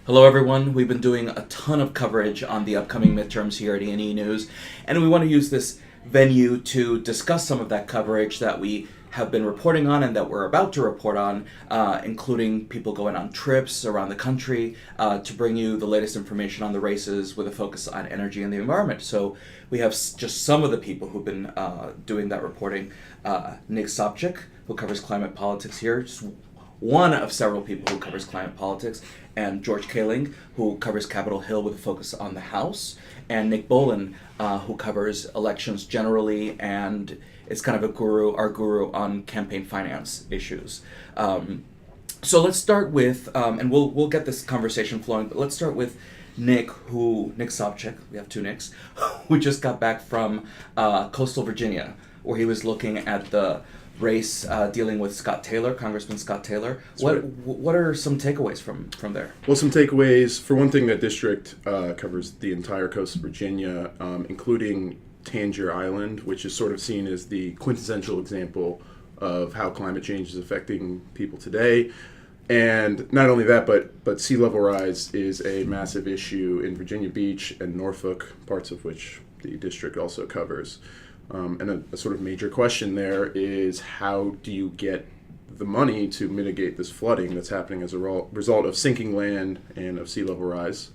Hello, everyone. We've been doing a ton of coverage on the upcoming midterms here at E&E News, and we want to use this venue to discuss some of that coverage that we have been reporting on and that we're about to report on, including people going on trips around the country to bring you the latest information on the races with a focus on energy and the environment. So we have just some of the people who've been doing that reporting. Nick Sobczyk, who covers climate politics here, just one of several people who covers climate politics, and George Cahlink, who covers Capitol Hill with a focus on the House, and Nick Bowlin, who covers elections generally and is kind of our guru on campaign finance issues. So let's start with, and we'll get this conversation flowing, but let's start with Nick Sobczyk, we have two Nicks, who just got back from coastal Virginia, where he was looking at the race dealing with Congressman Scott Taylor. What are some takeaways from there? Well, some takeaways. For one thing, that district covers the entire coast of Virginia, including Tangier Island, which is sort of seen as the quintessential example of how climate change is affecting people today. And not only that, but sea level rise is a massive issue in Virginia Beach and Norfolk, parts of which the district also covers. And a sort of major question there is, how do you get the money to mitigate this flooding that's happening as a result of sinking land and of sea level rise?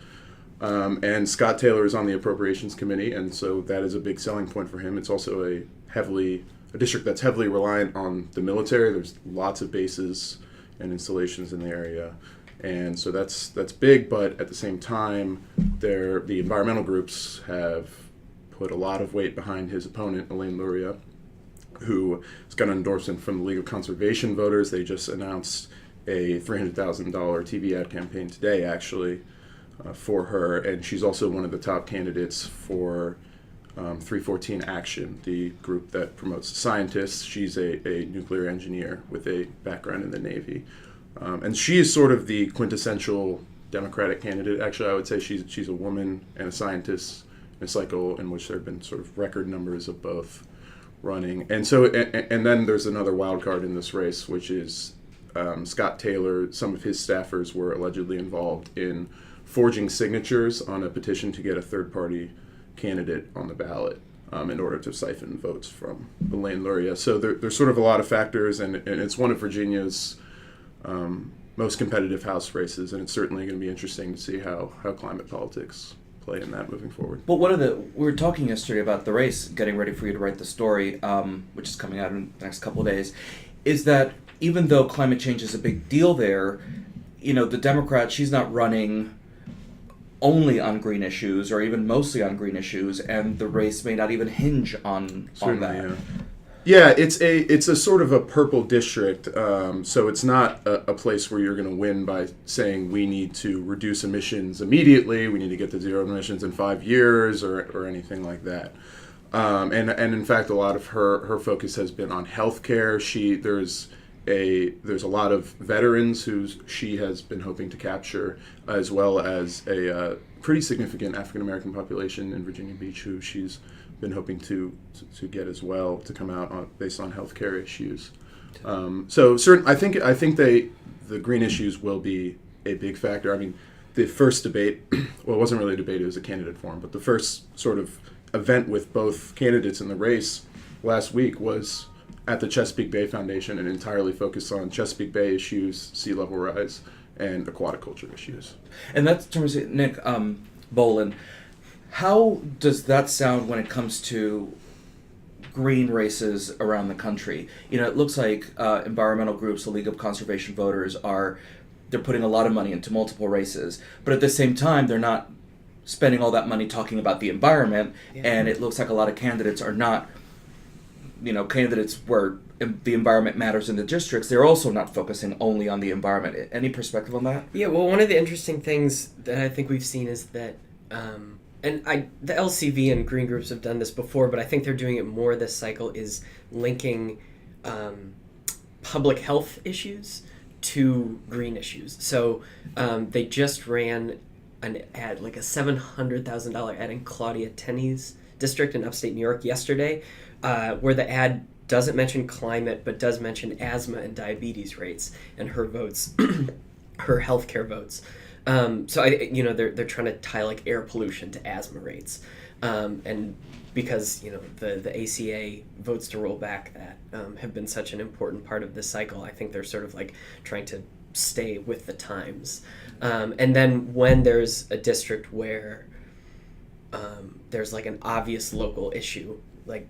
And Scott Taylor is on the Appropriations Committee, and so that is a big selling point for him. It's also a district that's heavily reliant on the military. There's lots of bases and installations in the area, and so that's big. But at the same time, the environmental groups have put a lot of weight behind his opponent, Elaine Luria, who has got an endorsement from the League of Conservation Voters. They just announced a $300,000 TV ad campaign today, actually, for her, and she's also one of the top candidates for 314 Action, the group that promotes scientists. She's a nuclear engineer with a background in the Navy, and she is sort of the quintessential Democratic candidate. Actually, I would say she's a woman and a scientist, a cycle in which there have been sort of record numbers of both running. And so, and then there's another wild card in this race, which is Scott Taylor. Some of his staffers were allegedly involved in forging signatures on a petition to get a third-party candidate on the ballot in order to siphon votes from Elaine Luria. So there's sort of a lot of factors, and it's one of Virginia's most competitive House races, and it's certainly going to be interesting to see how climate politics play in that moving forward. But we were talking yesterday about the race, getting ready for you to write the story, which is coming out in the next couple of days, is that even though climate change is a big deal there, the Democrat, she's not running only on green issues or even mostly on green issues, and the race may not even hinge on that. Yeah, it's a sort of a purple district, so it's not a place where you're going to win by saying we need to reduce emissions immediately, we need to get to zero emissions in 5 years, or anything like that. And in fact, a lot of her focus has been on healthcare. There's a lot of veterans who she has been hoping to capture, as well as a pretty significant African American population in Virginia Beach who she's been hoping to get as well, to come out based on healthcare issues. I think the green issues will be a big factor. I mean, the first debate, well, it wasn't really a debate, it was a candidate forum, but the first sort of event with both candidates in the race last week was at the Chesapeake Bay Foundation and entirely focused on Chesapeake Bay issues, sea level rise, and aquaticulture issues. And that's in terms of Nick Bowlin. How does that sound when it comes to green races around the country? It looks like environmental groups, the League of Conservation Voters, they're putting a lot of money into multiple races, but at the same time, they're not spending all that money talking about the environment, and it looks like a lot of candidates are not, candidates where the environment matters in the districts, they're also not focusing only on the environment. Any perspective on that? Yeah, well, one of the interesting things that I think we've seen is that the LCV and green groups have done this before, but I think they're doing it more this cycle, is linking public health issues to green issues. So they just ran an ad, like a $700,000 ad in Claudia Tenney's district in upstate New York yesterday, where the ad doesn't mention climate, but does mention asthma and diabetes rates and her votes, her healthcare votes. So they're trying to tie like air pollution to asthma rates, and because the ACA votes to roll back that have been such an important part of this cycle, I think they're sort of like trying to stay with the times. And then when there's a district where there's like an obvious local issue, like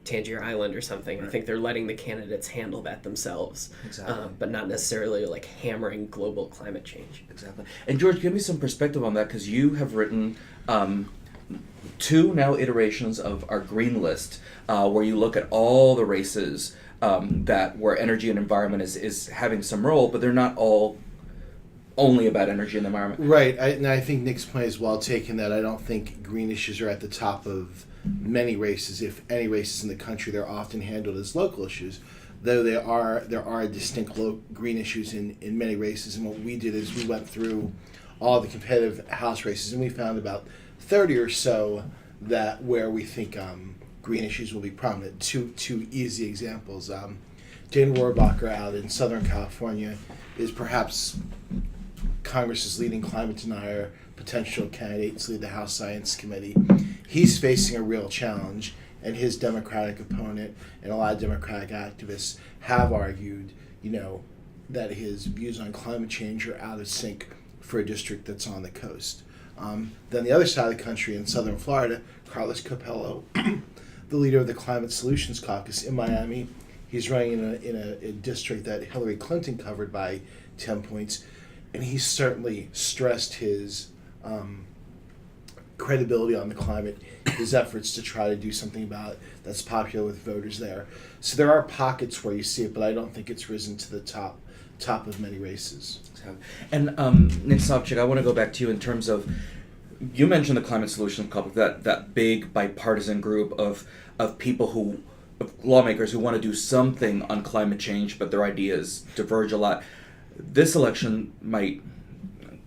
Tangier Island or something, right. I think they're letting the candidates handle that themselves, exactly. But not necessarily like hammering global climate change. Exactly. And George, give me some perspective on that, because you have written 2 now iterations of our green list, where you look at all the races where energy and environment is having some role, but they're not all only about energy and the environment. Right. And I think Nick's point is well taken, that I don't think green issues are at the top of many races. If any races in the country, they're often handled as local issues, though there are distinct green issues in many races. And what we did is we went through all the competitive House races, and we found about 30 or so that where we think green issues will be prominent. Two easy examples. Jane Rohrabacher out in Southern California is perhaps Congress's leading climate denier, potential candidate to lead the House Science Committee. He's facing a real challenge, and his Democratic opponent and a lot of Democratic activists have argued, that his views on climate change are out of sync for a district that's on the coast. Then the other side of the country, in southern Florida, Carlos Capello, the leader of the Climate Solutions Caucus in Miami, he's running in a district that Hillary Clinton covered by 10 points. And he certainly stressed his credibility on the climate, his efforts to try to do something about it that's popular with voters there. So there are pockets where you see it, but I don't think it's risen to the top of many races. And Nick Sobczyk, I want to go back to you in terms of, you mentioned the Climate Solutions Caucus, that big bipartisan group of people of lawmakers who want to do something on climate change, but their ideas diverge a lot. This election might,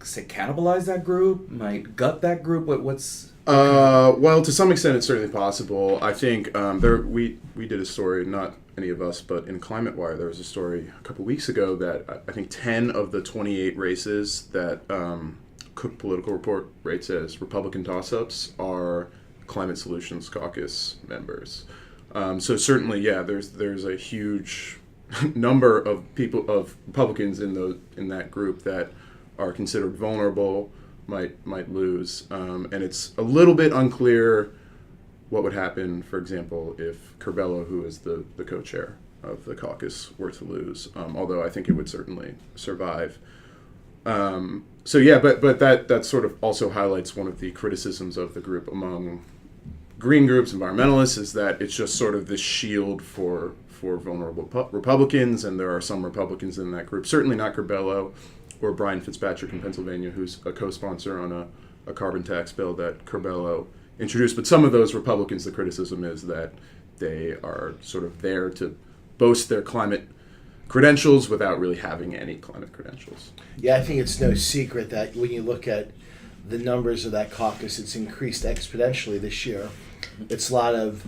say, cannibalize that group, might gut that group. What's... Well, to some extent, it's certainly possible. I think we did a story, not any of us, but in Climate Wire, there was a story a couple weeks ago that I think 10 of the 28 races that Cook Political Report rates as Republican toss-ups are Climate Solutions Caucus members. So certainly, yeah, there's a huge number of Republicans in that group that are considered vulnerable, might lose, and it's a little bit unclear what would happen, for example, if Curbelo, who is the co-chair of the caucus, were to lose. Although I think it would certainly survive. So yeah, but that sort of also highlights one of the criticisms of the group among green groups, environmentalists, is that it's just sort of this shield for vulnerable Republicans, and there are some Republicans in that group, certainly not Curbelo or Brian Fitzpatrick in Pennsylvania, who's a co-sponsor on a carbon tax bill that Curbelo introduced. But some of those Republicans, the criticism is that they are sort of there to boast their climate credentials without really having any climate credentials. Yeah, I think it's no secret that when you look at the numbers of that caucus, it's increased exponentially this year. It's a lot of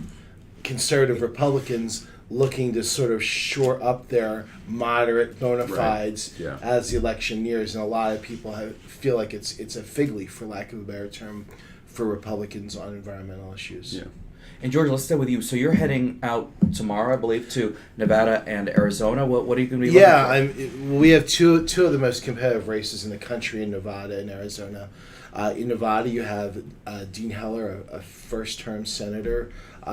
conservative Republicans looking to sort of shore up their moderate bona fides as the election nears, and a lot of people feel like it's a fig leaf, for lack of a better term, for Republicans on environmental issues. Yeah. And George, let's stay with you. So you're heading out tomorrow, I believe, to Nevada and Arizona. What are you going to be looking for? We have two of the most competitive races in the country in Nevada and Arizona. In Nevada, you have Dean Heller, a first-term senator,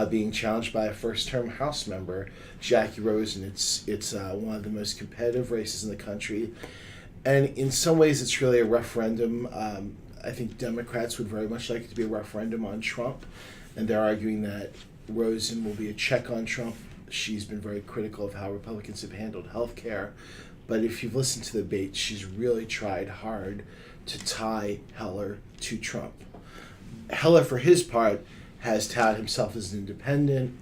being challenged by a first-term House member, Jackie Rosen. It's one of the most competitive races in the country, and in some ways, it's really a referendum. I think Democrats would very much like it to be a referendum on Trump, and they're arguing that Rosen will be a check on Trump. She's been very critical of how Republicans have handled health care, but if you've listened to the debate, she's really tried hard to tie Heller to Trump. Heller, for his part, has touted himself as an independent.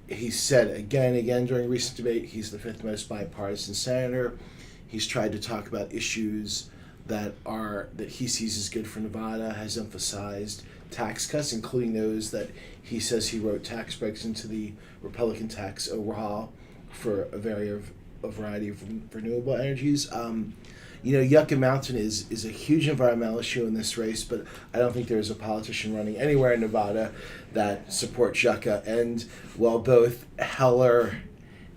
He said again and again during recent debate he's the 5th most bipartisan senator. He's tried to talk about issues that he sees as good for Nevada, has emphasized tax cuts, including those that he says he wrote tax breaks into the Republican tax overhaul for a variety of renewable energies. Yucca Mountain is a huge environmental issue in this race, but I don't think there's a politician running anywhere in Nevada that supports Yucca. And while both Heller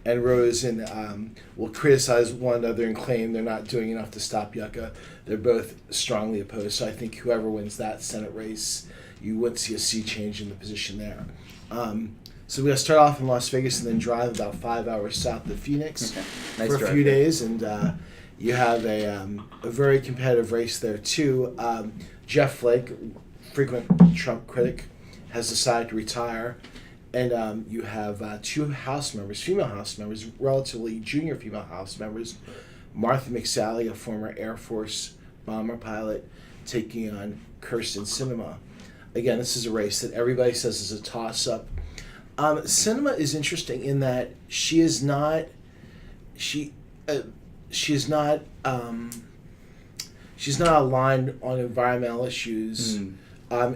and Rosen will criticize one another and claim they're not doing enough to stop Yucca, they're both strongly opposed. So I think whoever wins that Senate race, you would see a sea change in the position there. So we're going to start off in Las Vegas and then drive about 5 hours south of Phoenix Nice for a drive few there. days. And you have a very competitive race there, too. Jeff Flake, frequent Trump critic, has decided to retire. And you have two House members, female House members, relatively junior female House members, Martha McSally, a former Air Force bomber pilot, taking on Kirsten Sinema. Again, this is a race that everybody says is a toss-up. Sinema is interesting in that she is not aligned on environmental issues.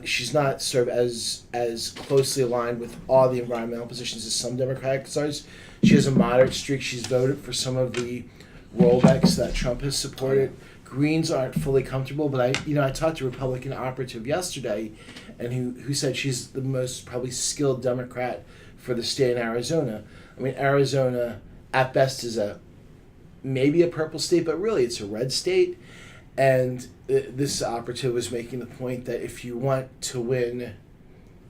She's not sort of as closely aligned with all the environmental positions as some Democratic stars. She has a moderate streak. She's voted for some of the rollbacks that Trump has supported. Greens aren't fully comfortable, but I talked to a Republican operative yesterday, and who said she's the most probably skilled Democrat for the state in Arizona. I mean, Arizona at best is maybe a purple state, but really it's a red state. And this operative was making the point that if you want to win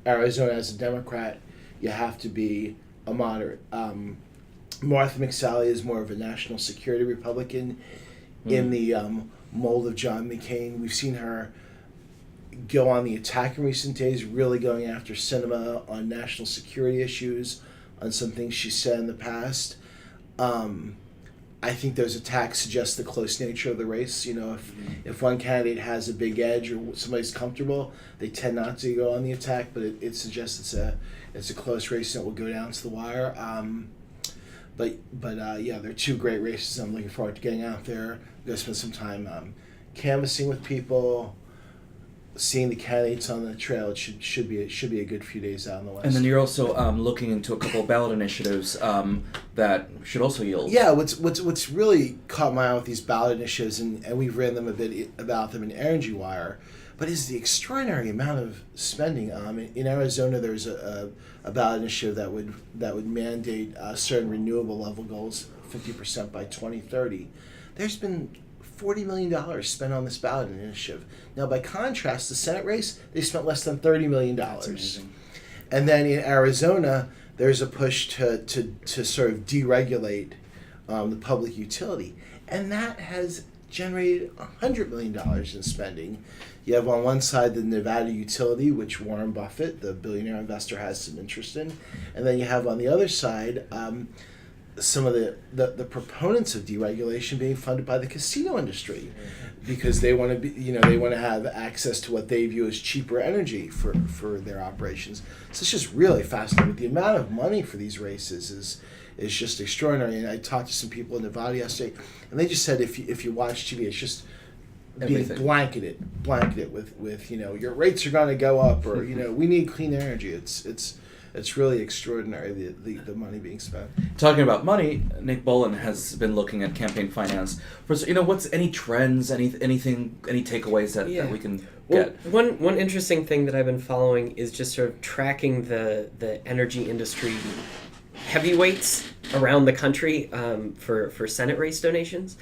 Arizona as a Democrat, you have to be a moderate. Martha McSally is more of a national security Republican in the mold of John McCain. We've seen her go on the attack in recent days, really going after Sinema on national security issues, on some things she said in the past. I think those attacks suggest the close nature of the race. If one candidate has a big edge or somebody's comfortable, they tend not to go on the attack, but it suggests it's a close race and it will go down to the wire. But they're two great races. I'm looking forward to getting out there. I'm going to spend some time canvassing with people, seeing the candidates on the trail. It should be a good few days out in the West. And then you're also looking into a couple of ballot initiatives that should also yield. Yeah, what's really caught my eye with these ballot initiatives, and we've written them a bit about them in Energy Wire, but is the extraordinary amount of spending. In Arizona, there's a ballot initiative that would mandate certain renewable level goals, 50% by 2030. There's been $40 million spent on this ballot initiative. Now, by contrast, the Senate race, they spent less than $30 million. That's amazing. And then in Arizona, there's a push to sort of deregulate the public utility. And that has generated $100 million in spending. You have on one side the Nevada utility, which Warren Buffett, the billionaire investor, has some interest in. And then you have on the other side some of the proponents of deregulation being funded by the casino industry, because they want to have access to what they view as cheaper energy for their operations. So it's just really fascinating. The amount of money for these races is just extraordinary. And I talked to some people in Nevada yesterday, and they just said if you watch TV, it's just being Everything. blanketed with your rates are going to go up, or we need clean energy. It's really extraordinary, the money being spent. Talking about money, Nick Bowlin has been looking at campaign finance. What's any trends, anything, any takeaways that we can get? One interesting thing that I've been following is just sort of tracking the energy industry heavyweights around the country for Senate race donations.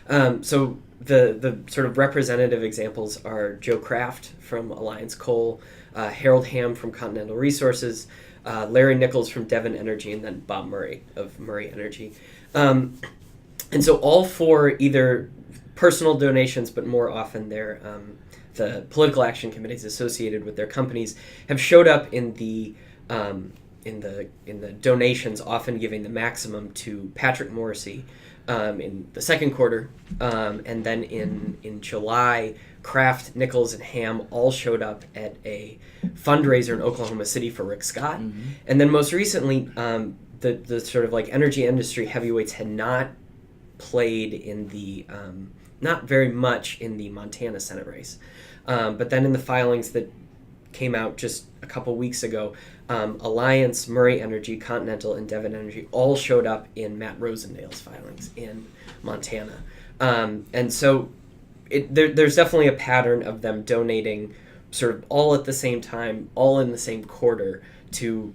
So the sort of representative examples are Joe Kraft from Alliance Coal, Harold Hamm from Continental Resources, Larry Nichols from Devon Energy, and then Bob Murray of Murray Energy. And so all four either personal donations, but more often they're the political action committees associated with their companies have showed up in the donations, often giving the maximum to Patrick Morrissey in the second quarter, and then in July, Kraft, Nichols, and Hamm all showed up at a fundraiser in Oklahoma City for Rick Scott. Mm-hmm. And then most recently, the sort of like energy industry heavyweights had not played in the, not very much in the Montana Senate race. But then in the filings that came out just a couple weeks ago, Alliance, Murray Energy, Continental, and Devon Energy all showed up in Matt Rosendale's filings in Montana. And so there's definitely a pattern of them donating sort of all at the same time, all in the same quarter, to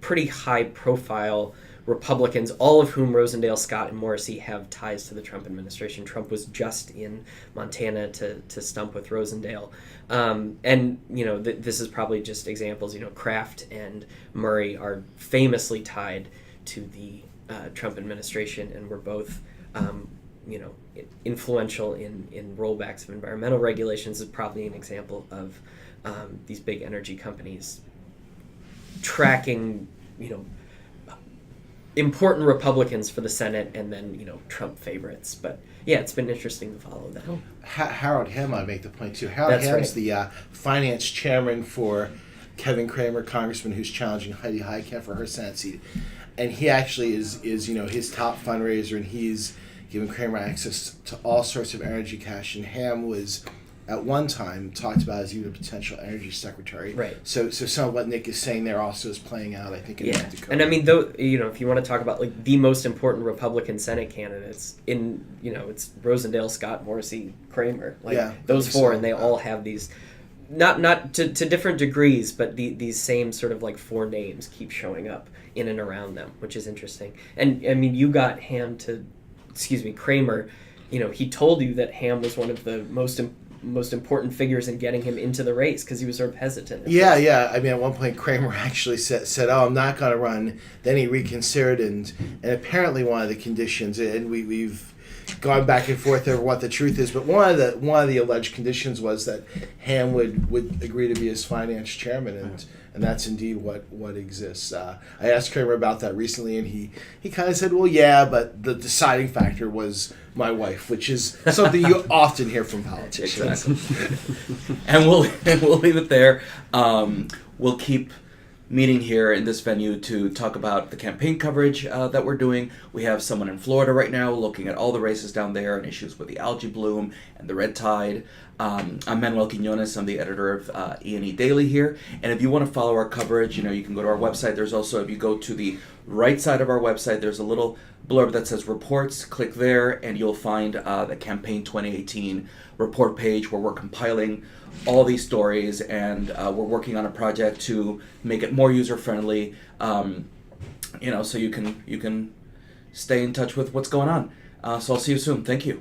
pretty high-profile Republicans, all of whom Rosendale, Scott, and Morrissey have ties to the Trump administration. Trump was just in Montana to stump with Rosendale. And, this is probably just examples. Kraft and Murray are famously tied to the Trump administration and were both, influential in rollbacks of environmental regulations. Is probably an example of these big energy companies tracking, important Republicans for the Senate and then, Trump favorites. But yeah, it's been interesting to follow that. Harold Hamm, I make the point too. Harold Hamm's the finance chairman for Kevin Cramer, congressman who's challenging Heidi Heitkamp for her Senate seat. And he actually is his top fundraiser, and he's given Cramer access to all sorts of energy cash. And Hamm was, at one time, talked about as even a potential energy secretary. Right. So some of what Nick is saying there also is playing out, I think, in North Dakota. And I mean, though, if you want to talk about like the most important Republican Senate candidates it's Rosendale, Scott, Morrissey, Cramer, those four, and they all have these, not to different degrees, but these same sort of like four names keep showing up in and around them, which is interesting. And I mean, you got Cramer, he told you that Hamm was one of the most important figures in getting him into the race because he was sort of hesitant. Yeah. I mean, at one point, Cramer actually said, "Oh, I'm not going to run." Then he reconsidered, and apparently one of the conditions, and we've gone back and forth over what the truth is, but one of the alleged conditions was that Hamm would agree to be his finance chairman, and that's indeed what exists. I asked Cramer about that recently, and he kind of said, "Well, yeah, but the deciding factor was my wife," which is something you often hear from politicians. Exactly. And we'll leave it there. We'll keep meeting here in this venue to talk about the campaign coverage that we're doing. We have someone in Florida right now looking at all the races down there and issues with the algae bloom and the red tide. I'm Manuel Quiñones. I'm the editor of E&E Daily here. And if you want to follow our coverage, you can go to our website. There's also, if you go to the right side of our website, there's a little blurb that says reports. Click there and you'll find the campaign 2018 report page where we're compiling all these stories, and we're working on a project to make it more user-friendly, so you can stay in touch with what's going on. So I'll see you soon. Thank you.